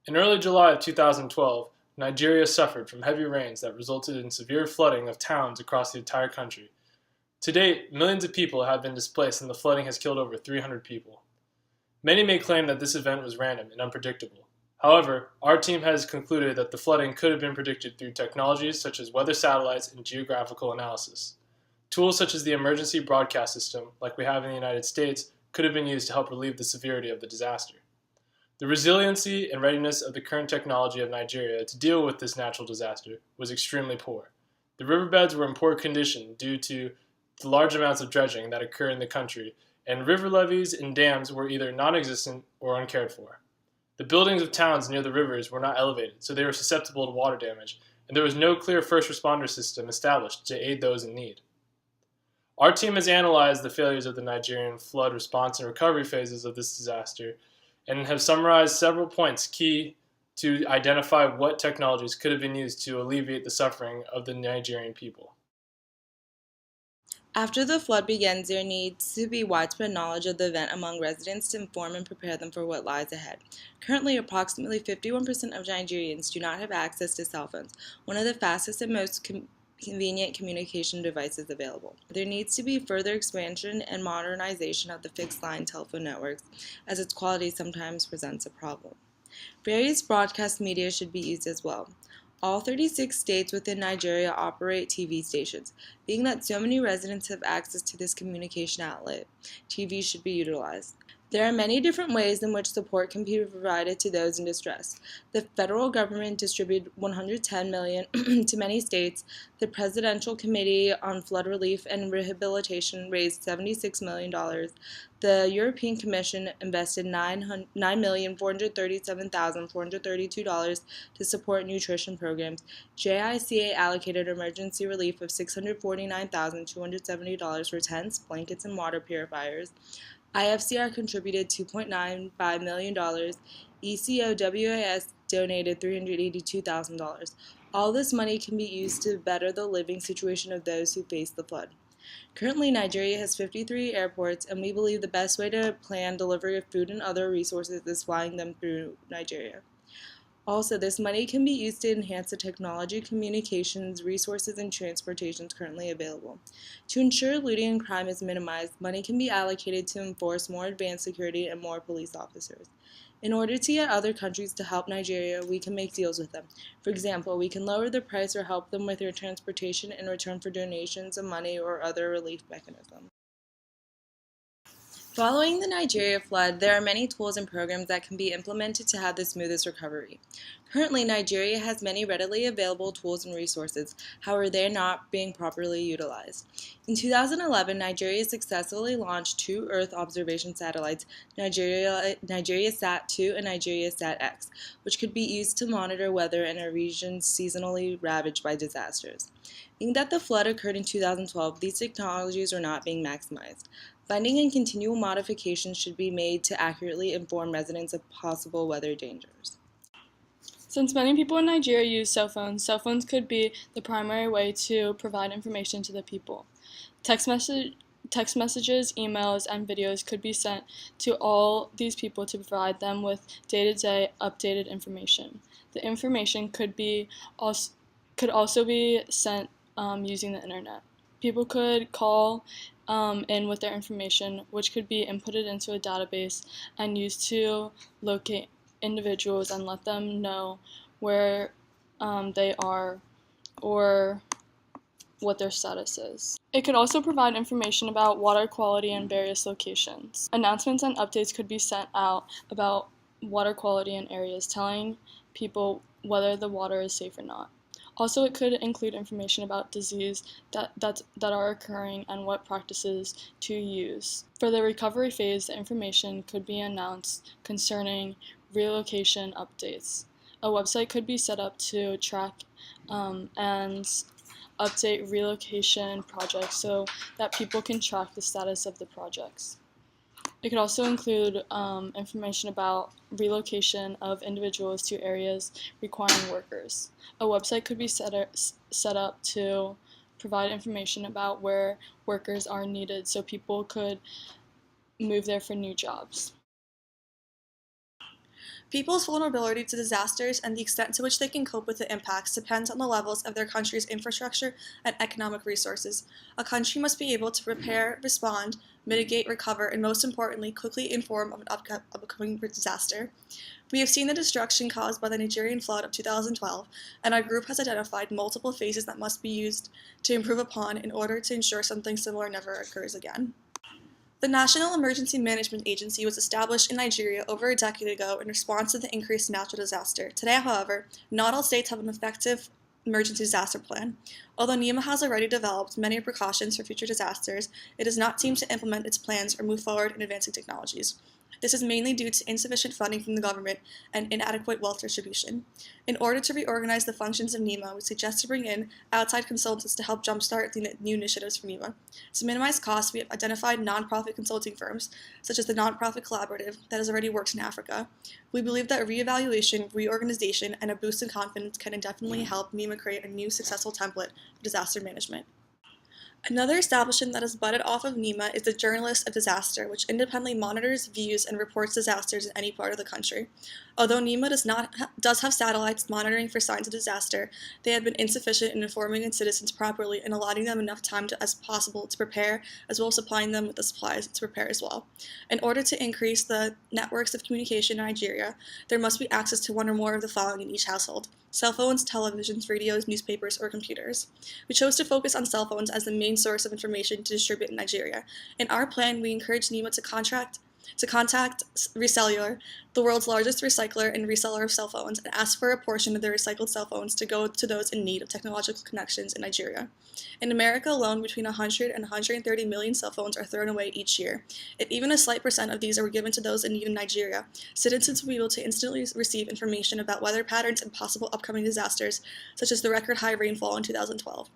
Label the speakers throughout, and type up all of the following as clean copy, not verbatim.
Speaker 1: In early July of 2012, Nigeria suffered from heavy rains that resulted in severe flooding of towns across the entire country. To date, millions of people have been displaced and the flooding has killed over 300 people. Many may claim that this event was random and unpredictable. However, our team has concluded that the flooding could have been predicted through technologies such as weather satellites and geographical analysis. Tools such as the emergency broadcast system, like we have in the United States, could have been used to help relieve the severity of the disaster. The resiliency and readiness of the current technology of Nigeria to deal with this natural disaster was extremely poor. The riverbeds were in poor condition due to the large amounts of dredging that occur in the country, and river levees and dams were either non existent or uncared for. The buildings of towns near the rivers were not elevated, so they were susceptible to water damage, and there was no clear first responder system established to aid those in need. Our team has analyzed the failures of the Nigerian flood response and recovery phases of this disaster and have summarized several points key to identify what technologies could have been used to alleviate the suffering of the Nigerian people.
Speaker 2: After the flood begins, there needs to be widespread knowledge of the event among residents to inform and prepare them for what lies ahead. Currently, approximately 51% of Nigerians do not have access to cell phones, one of the fastest and most convenient communication devices available. There needs to be further expansion and modernization of the fixed line telephone networks, as its quality sometimes presents a problem. Various broadcast media should be used as well. All 36 states within Nigeria operate TV stations. Being that so many residents have access to this communication outlet, TV should be utilized. There are many different ways in which support can be provided to those in distress. The federal government distributed $110 million to many states. The Presidential Committee on Flood Relief and Rehabilitation raised $76 million. The European Commission invested $9,437,432 to support nutrition programs. JICA allocated emergency relief of $649,270 for tents, blankets, and water purifiers. IFCR contributed $2.95 million. ECOWAS donated $382,000. All this money can be used to better the living situation of those who face the flood. Currently, Nigeria has 53 airports, and we believe the best way to plan delivery of food and other resources is flying them through Nigeria. Also, this money can be used to enhance the technology, communications, resources, and transportations currently available. To ensure looting and crime is minimized, money can be allocated to enforce more advanced security and more police officers. In order to get other countries to help Nigeria, we can make deals with them. For example, we can lower the price or help them with their transportation in return for donations of money or other relief mechanisms. Following the Nigeria flood, there are many tools and programs that can be implemented to have the smoothest recovery. Currently, Nigeria has many readily available tools and resources, however, they are not being properly utilized. In 2011, Nigeria successfully launched two Earth observation satellites, NigeriaSat-2 and NigeriaSat-X, which could be used to monitor weather in a region seasonally ravaged by disasters. Being that the flood occurred in 2012, these technologies are not being maximized. Funding and continual modifications should be made to accurately inform residents of possible weather dangers.
Speaker 3: Since many people in Nigeria use cell phones could be the primary way to provide information to the people. Text messages, emails, and videos could be sent to all these people to provide them with day-to-day updated information. The information could also be sent using the internet. People could call in with their information, which could be inputted into a database and used to locate individuals and let them know where they are or what their status is. It could also provide information about water quality in various locations. Announcements and updates could be sent out about water quality in areas, telling people whether the water is safe or not. Also, it could include information about disease that are occurring and what practices to use. For the recovery phase, the information could be announced concerning relocation updates. A website could be set up to track and update relocation projects so that people can track the status of the projects. It could also include information about relocation of individuals to areas requiring workers. A website could be set up to provide information about where workers are needed so people could move there for new jobs.
Speaker 4: People's vulnerability to disasters and the extent to which they can cope with the impacts depends on the levels of their country's infrastructure and economic resources. A country must be able to prepare, respond, mitigate, recover, and most importantly, quickly inform of an upcoming disaster. We have seen the destruction caused by the Nigerian flood of 2012, and our group has identified multiple phases that must be used to improve upon in order to ensure something similar never occurs again. The National Emergency Management Agency was established in Nigeria over a decade ago in response to the increased natural disaster. Today, however, not all states have an effective emergency disaster plan. Although NEMA has already developed many precautions for future disasters, it does not seem to implement its plans or move forward in advancing technologies. This is mainly due to insufficient funding from the government and inadequate wealth distribution. In order to reorganize the functions of NEMA, we suggest to bring in outside consultants to help jumpstart the new initiatives from NEMA. To minimize costs, we have identified nonprofit consulting firms, such as the Nonprofit Collaborative, that has already worked in Africa. We believe that reevaluation, reorganization, and a boost in confidence can indefinitely help NEMA create a new successful template for disaster management. Another establishment that has budded off of NEMA is the Journalist of Disaster, which independently monitors, views, and reports disasters in any part of the country. Although NEMA does have satellites monitoring for signs of disaster, they have been insufficient in informing its citizens properly and allotting them enough time as possible to prepare, as well as supplying them with the supplies to prepare as well. In order to increase the networks of communication in Nigeria, there must be access to one or more of the following in each household: cell phones, televisions, radios, newspapers, or computers. We chose to focus on cell phones as the main source of information to distribute in Nigeria. In our plan, we encourage NEMA to contact Recellular, the world's largest recycler and reseller of cell phones, and ask for a portion of their recycled cell phones to go to those in need of technological connections in Nigeria. In America alone, between 100 and 130 million cell phones are thrown away each year. If even a slight percent of these are given to those in need in Nigeria, citizens will be able to instantly receive information about weather patterns and possible upcoming disasters, such as the record high rainfall in 2012.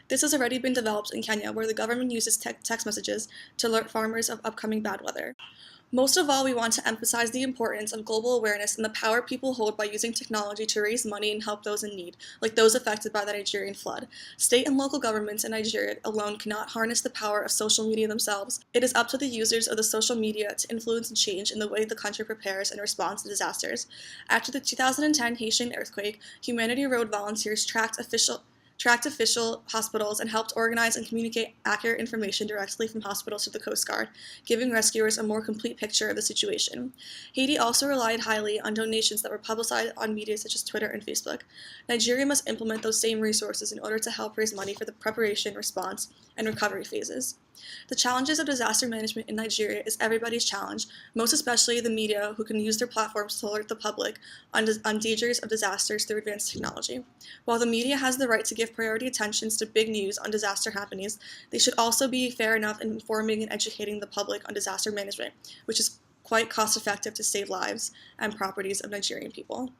Speaker 4: This has already been developed in Kenya, where the government uses text messages to alert farmers of upcoming bad weather. Most of all, we want to emphasize the importance of global awareness and the power people hold by using technology to raise money and help those in need, like those affected by the Nigerian flood. State and local governments in Nigeria alone cannot harness the power of social media themselves. It is up to the users of the social media to influence and change in the way the country prepares and responds to disasters. After the 2010 Haitian earthquake, Humanity Road volunteers tracked official hospitals and helped organize and communicate accurate information directly from hospitals to the Coast Guard, giving rescuers a more complete picture of the situation. Haiti also relied highly on donations that were publicized on media such as Twitter and Facebook. Nigeria must implement those same resources in order to help raise money for the preparation, response, and recovery phases. The challenges of disaster management in Nigeria is everybody's challenge, most especially the media, who can use their platforms to alert the public on dangers of disasters through advanced technology. While the media has the right to give priority attentions to big news on disaster happenings, they should also be fair enough in informing and educating the public on disaster management, which is quite cost-effective to save lives and properties of Nigerian people.